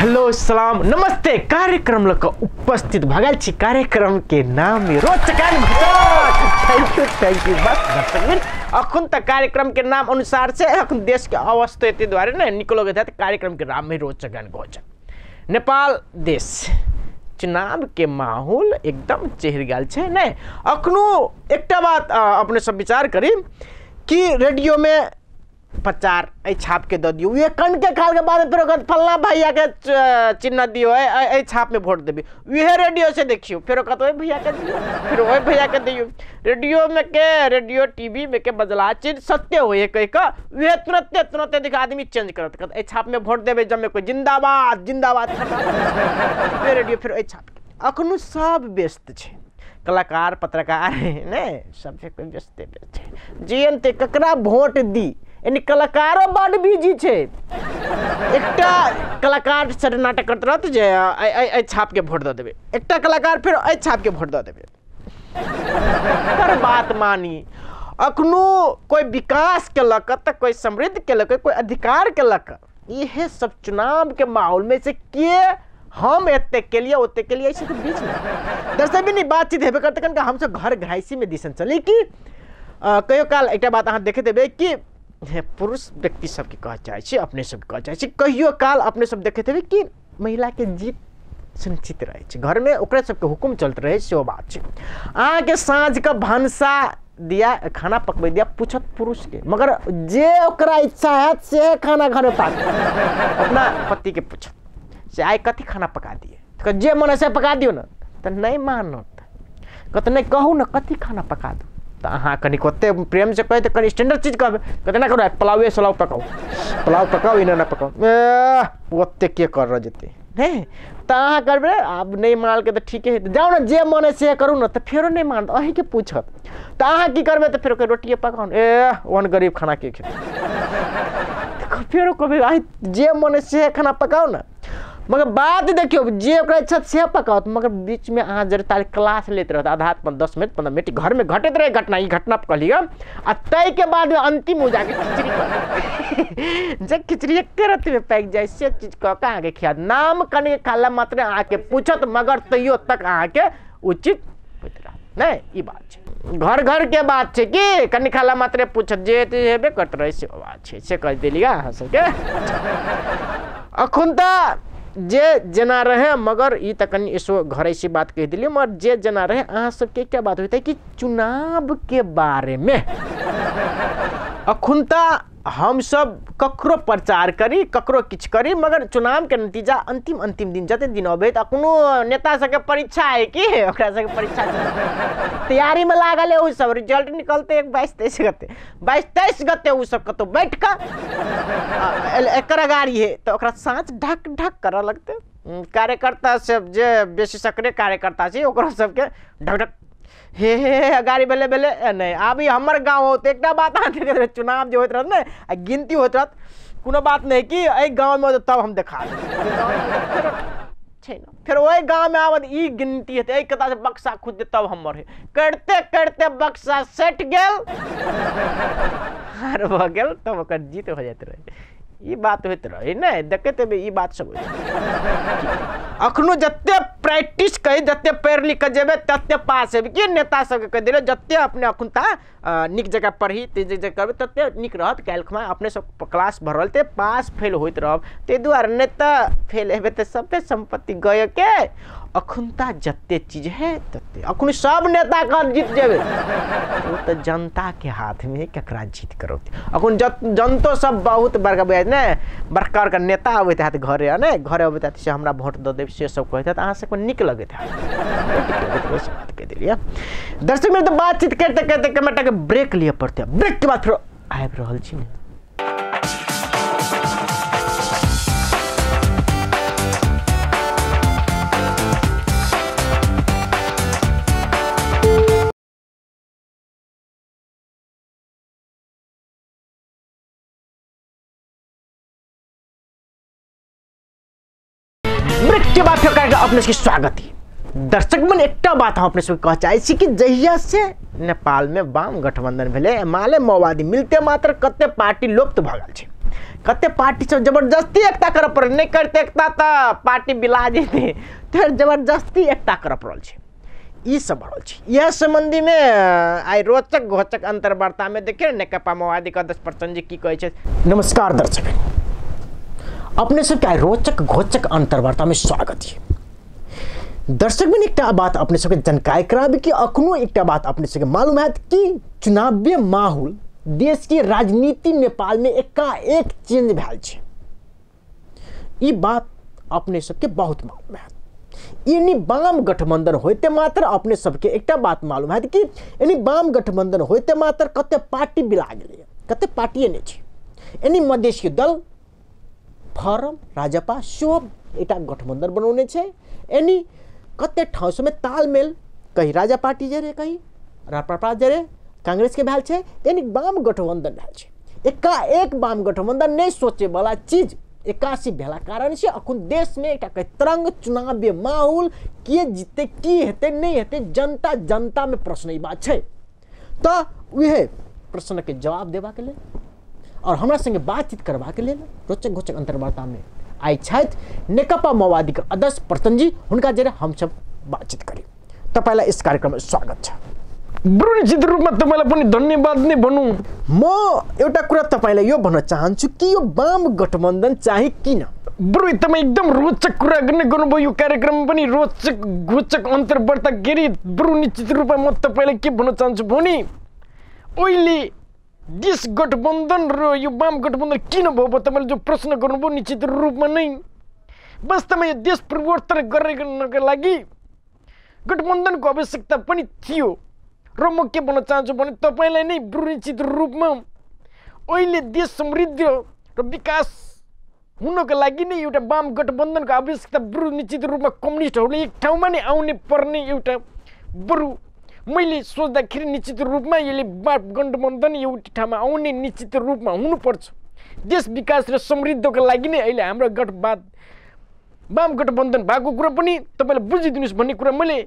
Hello सलाम नमस्ते कार्यक्रम लक उपस्थित भगल छी कार्यक्रम के नाम रोचकान थैंक यू बस दर्शक अखुन तक कार्यक्रम के नाम अनुसार से अखुन देश के अवस्था एते द्वारा ने निकलो गए थे कार्यक्रम के नाम में रोचकान गोचन नेपाल देश चुनाव के माहौल एकदम चेहर गेल छे ने अखनो एकटा बात अपने सब विचार करी कि रेडियो में प्रचार छाप के दे दियो ये कण के खाल के बाद फिर फलना भैया के चिन्ह दियो छाप में वोट देबी वह रेडियो से देखियो फिर कहते भैया के दियो फिर वही भैया के दियो रेडियो में के रेडियो टीवी में के बदला चीज सत्य होए कह का वह तुरंत देख आदमी चेंज करत कहते छाप में वोट देबे जब में कोई जिंदाबाद जिंदाबाद फिर रेडियो फिर छाप अखनु सब व्यस्त छे कलाकार पत्रकार ने सब कोई व्यस्त छे जीएनते ककरा वोट दी यानी कलाकारों बड़ बिजी छे एकटा कलाकार से नाटक करते रहते जे छाप के वोट दे देबे एकटा कलाकार फिर छाप के वोट दे देबे पर बात मानी अखनो कोई विकास के लक त कोई समृद्ध के लक कोई अधिकार के लक ये सब चुनाव के माहौल में से के हम एते के लिए ओते के लिए ऐसे तो बीच में दर्शक भी नहीं बातचीत हेबे करते कन हम सब घर घाइसी में दिसन चली कि कयो काल एकटा बात अहाँ देखे देबे कि पुरुष व्यक्ति सबके कह चाहे अपने सब कह चाहे कहियो काल अपने सब देखे थे कि महिला के जीत सुनिश्चित रहे घर में ओकरे सबके हुकुम चलते रहे से बात है अहाँ के साँझ का भानसा दिया खाना पकबे दिया पूछत पुरुष के मगर जे ओकरा इच्छा है से खाना घर में पाक अपना पति के पूछत से आए कथी खाना पका दिए जे मन से पका दियो ना तो नहीं मानत कहते नहीं कहू ना कथी खाना पका दो तो अहाँ कनी कते प्रेम से कहे तो कनी स्टैंडर्ड चीज कहबे कहते ना करो पुलाव सलाव पकाओ इन्हें ना पकाओ ओते के कर रह जते नहीं तो अहाँ करबे अब नहीं मान के तो ठीक है जाओ ना जे मन से करू ना तो फेरो नहीं मान अहीं के पूछत तो अहाँ की करबे तो फिर रोटी पकाओ वन गरीब खाना के खेते फेरो कभी जे मन से खाना पकाओ ना मगर बात देखियो जे ओकरा इच्छा से पकाओ मगर बीच में अहाँ जर ताले क्लास लेते रहता आधा 10 मिनट 15 मिनट घर में घटत रहे घटना ई घटना कहलिए आ तय के बाद में अंतिम हो जाके खिचड़ी कर जे खिचड़ी एक रत्ती में पैक जाए से चीज कह के आगे खिया नाम कने खाला मात्र आके पूछत मगर तैयो तक आके उचित होत रहा नहीं ई बात छै घर के बात छै कि कने खाला मात्र पूछत जे हेबे करत रहे से बात छै से कह देलिया अहाँ सबके अखुन त जे जना रहे मगर ई तक इसो घर ऐसी बात कह दिलिए मगर जे जना रहे अहाँ सबके क्या बात होता है कि चुनाव के बारे में अखुनता हम सब ककरो प्रचार करी ककरो किछ करी मगर चुनाव के नतीजा अंतिम दिन जते दिन अबे त कोनो नेता सबके परीक्षा है कि ओकरा सबके परीक्षा तैयारी में लागल है उ सब रिजल्ट निकलते 22-23 गते उ सब कतो बैठ का एकर गाड़ी है तो ओकरा सांच ढक कर लगते कार्यकर्ता सब जे बेसी सक्रिय कार्यकर्ता छै ओकरा सबके ढक हे गाड़ी बेले नहीं अभी हमर गाँव होते एक बात आते चुनाव जो होते रहत ने गिनती होते रहत कोनो बात नहीं कि ए गाँव में तब हम देखा फिर वही गाँव में आवत ई गिनती है एक कता से बक्सा खुद दे तब हमर है करते बक्सा सेट गेल हार भ गेल तब ओकर जीत हो जाते रहे ई बात होते रहे ने देखते बे ई बात सब अखनो जत्ते प्रैक्टिस करी जत्ते पढ़ लिख जेबे तत्ते पास हेबे कि नेता सब के कह दिले जत्ते अपने अखुनता निक जगह पढ़ी ते जे करबे तत्ते निक रहत काल्खमा अपने सब क्लास भरल ते पास फेल होइत रहब ते दुआरे नेता फेल हेबे ते सबे संपत्ति गय के अखुनता जत्ते चीज है तत्ते अखुन सब नेता का जीत जेबे वो तो जनता के हाथ में ककरा जीत करो अखुन जनतो सब बहुत बड़का बुझाइत ने बड़का का नेता अबैत हाथ घरे ने घरे अबैत से हमरा वोट दे देब से सब कहते अहाँ सबको निक लगैत है बात कह दिलिए दर्शक में तो बातचीत करते कमेटा के ब्रेक लिए पड़ते ब्रेक के बाद फिर आबि रहल छी के बाद फिर करेगा अपने इसकी स्वागत ही दर्शकगण एकटा बात हम अपने सबके कह चाहै छी कि जहिया से नेपाल में वाम गठबंधन भेले एमाले माओवादी मिलते मात्र कते पार्टी लुप्त भ गेल छै कते पार्टी सब जबरदस्ती एकता करऽ पड़ल नहीं करते एकता त पार्टी बिला जेते तो जबरदस्ती एकता करऽ पड़ल छै ई सब बढ़ल छै यह संबंधी में आई रोचक घोचक अंतर्वार्ता में देखिए नेकपा माओवादी का 10% जी की कहै छै। नमस्कार दर्शक अपने सबके आई रोचक घोचक अंतर्वार्ता में स्वागत है। दर्शक में एक बात अपने सबके जानकारी कराबी कि अखनो एक बात अपने सबके मालूम है कि चुनावी माहौल देश की राजनीति नेपाल में एकाएक चेंज भेल छै ई बात अपने सबके बहुत मालूम है। यानी वाम गठबंधन होते मात्र अपने सबके एक बात मालूम है कि यानी वाम गठबंधन होते मात्र कते पार्टी बिला गेलै कते पार्टी नहीं छै यानी मधेसी दल फॉरम राजपा सब एक गठबंधन बनौने छै यानी कते ठाउँ में तालमेल कहीं राजा पार्टी जरे कहीं राप्रपा जरे कांग्रेस के भेल छै यानी वाम गठबंधन भेल छै एकाएक वाम गठबंधन नहीं सोचे वाला चीज एकासी भेला कारण से अखन देश में एक तरंग चुनावी माहौल के जीते की हेते नहीं हेते जनता में प्रश्न बात है तो वह प्रश्न के जवाब देवा के लिए और हमरा संगे बातचीत करवा के लिए रोचक घोचक अंतर्वार्ता में आई छथि नेकपा माओवादी के अध्यक्ष प्रतन जी हुनका जरे हम सब बातचीत करी तो पहला इस कार्यक्रम में स्वागत है। बरु निश्चित रूपमा तपाईलाई पनि धन्यवाद नै भनौँ। म एउटा कुरा तपाईलाई यो भन्न चाहन्छु कि यो वाम गठबन्धन चाहिँ किन बरु तपाईँ एकदम रोचक कुरा गर्नुभयो यो कार्यक्रम पनि रोचक घोचक अन्तर्वार्ता गरी बरु निश्चित रूपमा म तपाईलाई के भन्न चाहन्छु भने अहिले देश गठबन्धन र यो वाम गठबन्धन किन भयो तपाईले जो प्रश्न गर्नुभयो निश्चित रूपमा नै वास्तवमा यो देश परिवर्तन गर्नका लागि गठबन्धनको आवश्यकता पनि थियो र म के भन्न चाहन्छु भने तपाईलाई नै निश्चित रूपमा अहिले देश समृद्ध र विकास हुनको लागि नै एउटा वाम गठबन्धनको आवश्यकता बरु निश्चित रूपमा कम्युनिस्टहरूले एक ठाउँमा नै आउने पर्ने एउटा बरु मैले सोच्दाखेरि निश्चित रूपमा यसले वाम गठबन्धन एउटा ठाउँमा आउने निश्चित रूपमा हुनुपर्छ देश विकास र समृद्धको लागि नै अहिले हाम्रो वाम गठबन्धन भएको कुरा पनि तपाईले बुझिदिनुस् भन्ने कुरा मैले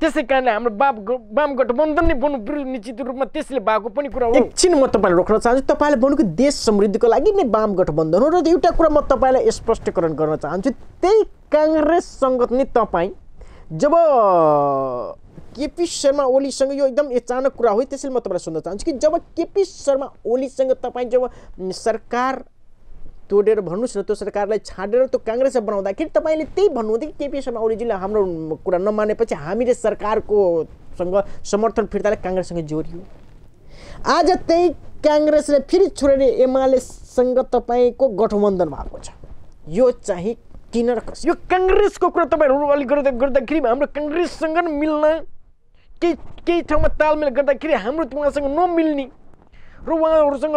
त्यसै कारण हाम्रो वाम गठबन्धन नै बन्नु बरु निश्चित रूपमा त्यसले भएको पनि कुरा हो। एकछिन म तपाईलाई रोक्न चाहन्छु तपाईले भन्नुको देश समृद्धिको लागि नै वाम गठबन्धन हो र एउटा कुरा म तपाईलाई स्पष्टीकरण गर्न चाहन्छु त्यही कांग्रेससँग नि तपाई जब केपी शर्मा ओलीसँग यो एकदम अचानक कुरा हो त्यसैले म तपाईलाई सोध्न चाहन्छु कि जब केपी शर्मा ओलीसँग तपाई जब सरकार तोडेर भन्नुस् न त्यो सरकारलाई छाडेर त्यो कांग्रेस बनाउँदाखेरि तपाईले त्यही भन्नुहुन्थ्यो कि केपी शर्मा ओलीजीले हाम्रो कुरा नमानेपछि हामीले सरकारको सँग समर्थन फिर्ताले कांग्रेससँग जोडियो आज त्यही कांग्रेसले फेरि छोडेर एमाले सँग तपाईको गठबन्धन भएको छ यो चाहिँ किन र कसरी यो कांग्रेसको कुरा तपाईहरु अलि गर्दाखेरि हाम्रो कांग्रेससँग मिल्न केही ठाउँमा तालमेल गर्दाखेरि हाम्रो उहाँसँग नमिल्ने र उहाँहरूसँग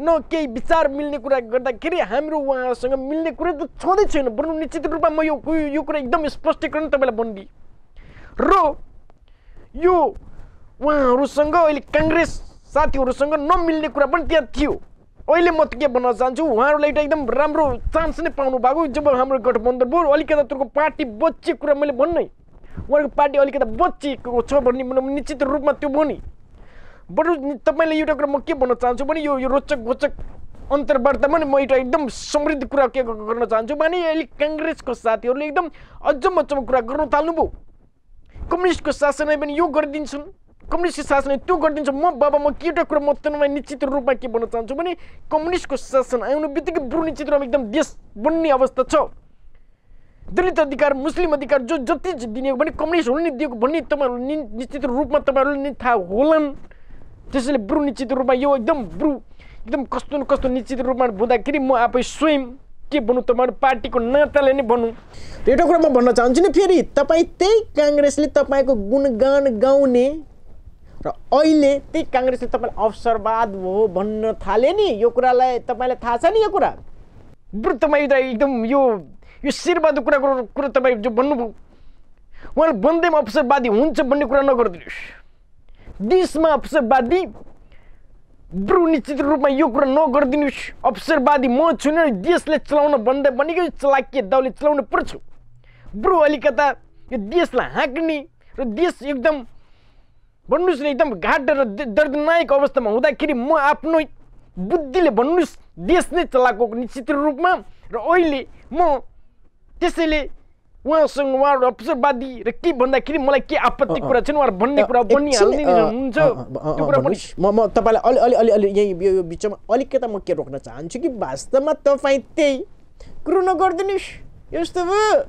न केही विचार मिल्ने कुरा गर्दाखेरि हाम्रो उहाँसँग मिल्ने कुरा त छँदै छैन बरु निश्चित रूपमा म यो कुरा एकदम स्पष्टीकरण तपाईलाई भन्दी र यो उहाँहरूसँग अहिले कांग्रेस साथीहरूसँग नमिल्ने कुरा पनि त्यहाँ थियो अहिले म के भन्न चाहन्छु उहाँहरूले एउटा एकदम राम्रो चान्स नै पाउनु भएको जब हाम्रो गठबन्धन भयो अलिकता त्यो पार्टी बच्चे कुरा मैले भन्नै उहाँको पार्टी अलिकता बच्चेको छ भन्ने निश्चित रूपमा त्यो भयो नि बरु तपाईले एउटा कुरा म के भन्न चाहन्छु भने यो रोचक घोचक अन्तर्वार्तामा म एउटा एकदम समृद्ध कुरा के गर्न चाहन्छु भने अहिले कांग्रेसको साथीहरूले एकदम अचम्म कुरा गर्न थाल्नुभयो कम्युनिस्टको शासनले पनि यो गरिदिन्छन् कम्युनिस्टको शासनले त्यो गरिदिन्छ म एउटा कुरा म तपाईलाई निश्चित रूपमा के भन्न चाहन्छु भने कम्युनिस्टको शासन आउनु बित्तिकै बरु निश्चित रूपमा एकदम देश बन्ने अवस्था छ दलित अधिकार मुस्लिम अधिकार जो जति दिने भने कम्युनिस्टहरूले नि दिएको भन्ने तपाईहरुले निश्चित रूपमा तपाईहरुले नि थाहा होलान् त्यसैले बरु निश्चित रूपमा यो एकदम कस्तो न कस्तो निश्चित रूपमा बुझ्दाखेरि म आफै स्वयं के भन्नु तपाईहरु पार्टीको नेताले नै भन्नु एउटा कुरा म भन्न चाहन्छु नि फेरि तपाई त्यही कांग्रेसले तपाईको गुणगान गाउने र अहिले त्यही कांग्रेसले तपाईलाई अवसरवाद हो भन्न थाले नि यो कुरालाई तपाईलाई थाहा छ नि यो कुरा बरु तपाई एकदम यो शेरबहादुर कुरा तपाई जो भन्नुभयो उहाँले भन्दैमा अवसरवादी हुन्छ भन्ने कुरा नगर्दिनुस् देशमा अवसरवादी बरु निश्चित रूपमा यो कुरा नगर्दिनुस् अवसरवादी म छुन देशले चलाउन भन्दै भनेको चलाकिए दाउले चलाउनु पर्छ बरु अलिकता यो देशलाई हाँक्ने र देश एकदम भन्नुहोस् न एकदम घाट र दर्दनायक अवस्थामा हुँदाखेरि म आफ्नो बुद्धिले भन्नुहोस् देश नै चलाएको निश्चित रूपमा र अहिले म त्यसैले उहाँसँग उहाँहरू अवसरवादी र के भन्दाखेरि मलाई के आपत्ति कुरा छैन उहाँहरू भन्ने कुरा बनिहाल्ने हुन्छ त्यो कुरा पनि म तपाईँलाई अलि अलि यही यो बिचमा अलिकता म के रोक्न चाहन्छु कि वास्तवमा तपाईँ त्यही कुरो नगरिदिनुहोस् यस्तो भयो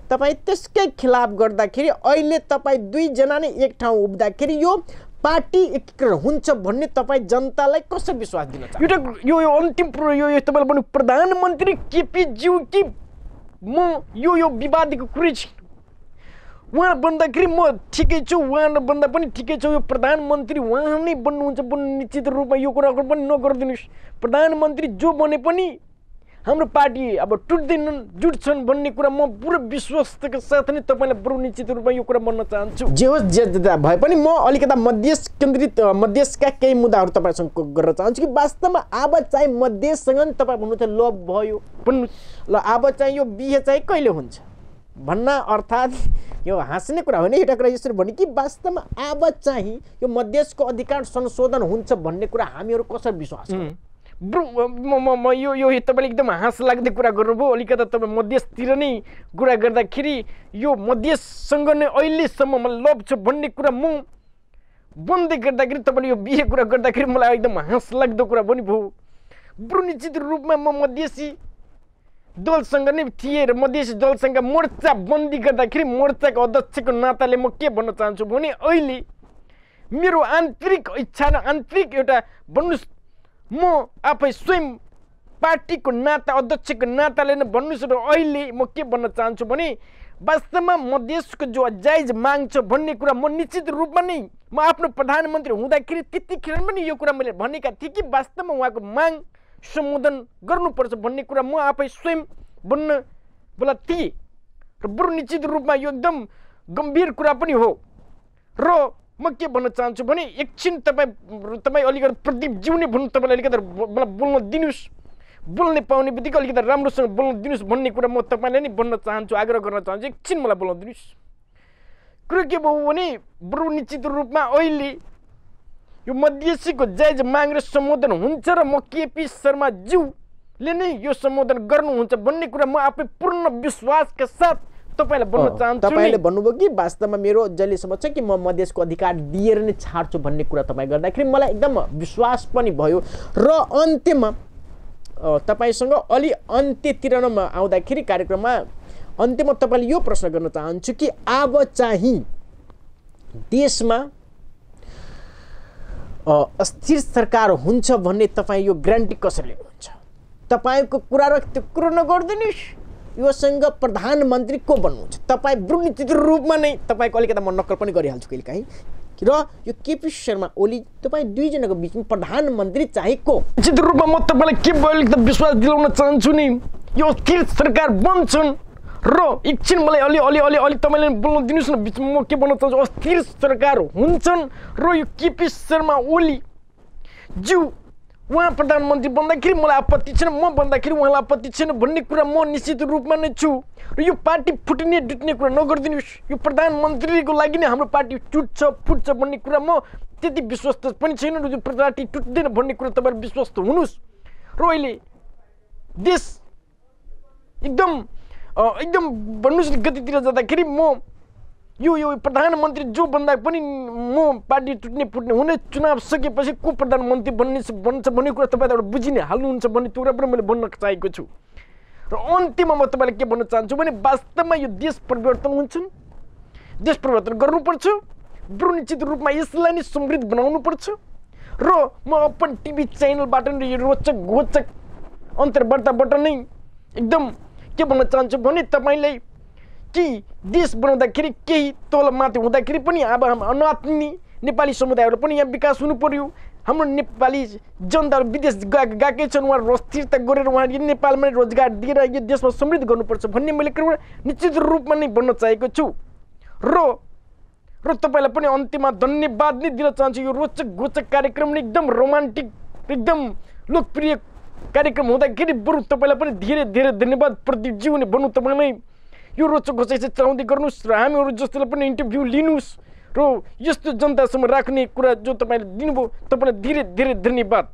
तपाईँ त्यसकै खिलाफ गर्दाखेरि अहिले तपाईँ दुईजना नै एक ठाउँ उभिँदाखेरि यो पार्टी एकीकरण हुन्छ भन्ने तपाईँ जनतालाई कसरी विश्वास दिन चाहनुहुन्छ यो अन्तिम यो तपाईँले भन्नु प्रधानमन्त्री केपी ज्यू कि म यो विवादीको कुरै छैन उहाँ भन्दाखेरि म ठिकै छु उहाँ नभन्दा पनि ठिकै छु यो प्रधानमन्त्री उहाँ नै बन्नुहुन्छ निश्चित रूपमा यो कुरा पनि नगरिदिनुहोस् प्रधानमन्त्री जो बने पनि हाम्रो पार्टी अब टुट्दैनन् जुट्छन् भन्ने कुरा म पुरा विश्वासका साथ नै तपाईँलाई बरु निश्चित रूपमा यो कुरा भन्न चाहन्छु जे होस् जे भए पनि म अलिकता मधेस केन्द्रित मधेसका केही मुद्दाहरू तपाईँसँग गर्न चाहन्छु कि वास्तवमा अब चाहिँ मधेससँग तपाईँ भन्नुहुन्छ लोभ भयो ल अब चाहिँ यो बिहे चाहिँ कहिले हुन्छ भन्न अर्थात् यो हाँस्ने कुरा होइन एउटा कुरा यसरी भने कि वास्तवमा अब चाहिँ यो मधेसको अधिकार संशोधन हुन्छ भन्ने कुरा हामीहरू कसरी विश्वास म यो तपाईँले एकदम हाँस लाग्ने कुरा गर्नुभयो अलिकता तपाईँ मधेसतिर नै कुरा गर्दाखेरि यो मधेससँग नै अहिलेसम्म मलाई लोभ छ भन्ने कुरा म बन्दै गर्दाखेरि तपाईँले यो बिहे कुरा गर्दाखेरि मलाई एकदम हाँस लाग्दो कुरा पनि भयो बरु निश्चित रूपमा म मधेसी दलसँग नै थिएँ र मधेसी दलसँग मोर्चा बन्दी गर्दाखेरि मोर्चाको अध्यक्षको नाताले म के भन्न चाहन्छु भने अहिले मेरो आन्तरिक इच्छा र आन्तरिक एउटा भन्नुहोस् म आफै स्वयं पार्टीको नाता अध्यक्षको नाताले नै भन्नुहोस् र अहिले म के भन्न चाहन्छु भने वास्तवमा मधेसको जो जायज माग छ भन्ने कुरा म निश्चित रूपमा नै म आफ्नो प्रधानमन्त्री हुँदाखेरि त्यतिखेर पनि यो कुरा मैले भनेका थिएँ कि वास्तवमा उहाँको माग सम्बोधन गर्नुपर्छ भन्ने कुरा म आफै स्वयं भन्न बोला थिएँ र बरु निश्चित रूपमा यो एकदम गम्भीर कुरा पनि हो र म के भन्न चाहन्छु भने एकछिन तपाईँ अलिकति प्रदीपज्यू नै भन्नु तपाईँलाई अलिकति मलाई बोल्न दिनुहोस् बोल्ने पाउने बित्तिकै अलिकति राम्रोसँग बोल्न दिनुहोस् भन्ने कुरा म तपाईँलाई नै भन्न चाहन्छु आग्रह गर्न चाहन्छु एकछिन मलाई बोल्न दिनुहोस् कुरो के भयो भने बरु निश्चित रूपमा अहिले यो मधेसीको जायज माग र सम्बोधन हुन्छ र म केपी शर्मा ज्यूले नै यो सम्बोधन गर्नुहुन्छ भन्ने कुरा म आफै पूर्ण विश्वासका साथ तपाईलाई भन्न चाहन्छु तपाईले भन्नुभयो कि वास्तवमा मेरो जहिलेसम्म छ कि म मधेसको अधिकार दिएर नै छाड्छु भन्ने कुरा तपाईँ गर्दाखेरि मलाई एकदम विश्वास पनि भयो र अन्त्यमा तपाईसँग अलि अन्त्यतिर आउँदाखेरि कार्यक्रममा अन्त्यमा तपाईँले यो प्रश्न गर्न चाहन्छु कि अब चाहिँ देशमा अस्थिर सरकार हुन्छ भन्ने तपाईँ यो ग्यारेन्टी कसरी लिनुहुन्छ तपाईँको कुरा र त्यो कुरो नगरिदिनुहोस् योसँग प्रधानमन्त्री को बन्नुहुन्छ तपाईँ निश्चित रूपमा नै तपाईँको अलिकति म नक्कल पनि गरिहाल्छु कहिले काहीँ र यो केपी शर्मा ओली तपाईँ दुईजनाको बिचमा प्रधानमन्त्री चाहिँ को निश्चित रूपमा म तपाईँलाई के अलिकति विश्वास दिलाउन चाहन्छु नि यो अस्थिर सरकार बन्छन् र एकछिन मलाई अलि तपाईँले बोल्न दिनुहोस् न बिचमा म के भन्न चाहन्छु अस्थिर सरकार हुन्छन् र यो केपी शर्मा ओली ज्यू उहाँ प्रधानमन्त्री बन्दाखेरि मलाई आपत्ति छैन म बन्दाखेरि उहाँलाई आपत्ति छैन भन्ने कुरा म निश्चित रूपमा नै छु र यो पार्टी फुट्ने डुट्ने कुरा नगरिदिनुहोस् यो प्रधानमन्त्रीको लागि नै हाम्रो पार्टी टुट्छ फुट्छ भन्ने कुरा म त्यति विश्वस्त पनि छैन र यो पार्टी टुट्दैन भन्ने कुरा तपाईँहरू विश्वस्त हुनुहोस् र अहिले देश एकदम भन्नुहोस् न गतितिर जाँदाखेरि म यो प्रधानमन्त्री जो भन्दा पनि म पार्टी टुट्ने फुट्ने हुने चुनाव सकेपछि को प्रधानमन्त्री बन्छ भन्ने कुरा तपाईँ बुझिने हाल्नुहुन्छ भन्ने कुरा पनि मैले भन्न चाहेको छु र अन्त्यमा म तपाईँलाई के भन्न चाहन्छु भने वास्तवमा यो देश परिवर्तन हुन्छन् देश परिवर्तन गर्नुपर्छ बरु निश्चित रूपमा यसलाई नै समृद्ध बनाउनुपर्छ र म अपन टिभी च्यानलबाट नै यो रोचक अन्तर्वार्ताबाट नै एकदम के भन्न चाहन्छु भने तपाईँलाई कि देश बनाउँदाखेरि केही तल माथि हुँदाखेरि पनि अब अनात्मी नेपाली समुदायहरू पनि यहाँ विकास हुनु पर्यो हाम्रो नेपाली जनताहरू विदेश गएकै छन् उहाँहरू अस्थिरता गरेर उहाँहरू नेपालमा रोजगार दिएर यो देशमा समृद्ध गर्नुपर्छ भन्ने मैले निश्चित रूपमा नै भन्न चाहेको छु र तपाईँलाई पनि अन्त्यमा धन्यवाद नै दिन चाहन्छु यो रोचक कार्यक्रम एकदम रोमान्टिक एकदम लोकप्रिय कार्यक्रम हुँदाखेरि बरु तपाईँलाई पनि धेरै धन्यवाद प्रदीपज्यू नै भन्नु तपाईँलाई यो रोचक घोषै चाहिँ चलाउँदै गर्नुहोस् र हामीहरू जस्तोलाई पनि इन्टरभ्यू लिनुहोस् र यस्तो जनतासम्म राख्ने कुरा जो तपाईँले दिनुभयो तपाईँलाई धेरै धेरै धन्यवाद।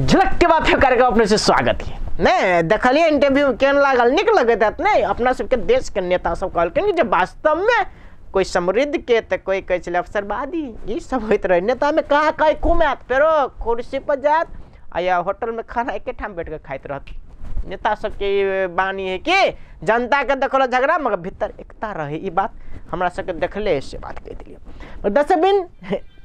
झलक के बाद फिर कार्यक्रम अपने से स्वागत है। नहीं देखलिए इंटरव्यू केन लागल निक लगत नहीं अपना सबके देश के नेता सब कहलखिन जब वास्तव में कोई समृद्ध के तो कोई कहे चले अवसरवादी ये सब होते रहे नेता में कहाँ कहीं घूमत फेरो कुर्सी पर जात या होटल में खाना एक ठाम बैठ कर खाते रहते। नेता सबके बानी है कि जनता के देखल झगड़ा मगर भीतर एकता रहे ये बात हमरा सबके देखले से बात कह दिलिए। दसबिन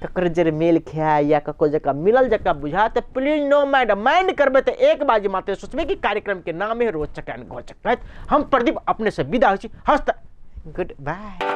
ककर जर मेल खिया या कको जका मिलल जका बुझा तो प्लीज नो माइंड करबे तो एक बाजी माते सोचबे कि कार्यक्रम के नाम है रोचक एंड घोचक। हम प्रदीप अपने से विदा हो छी। हस्त गुड बाय।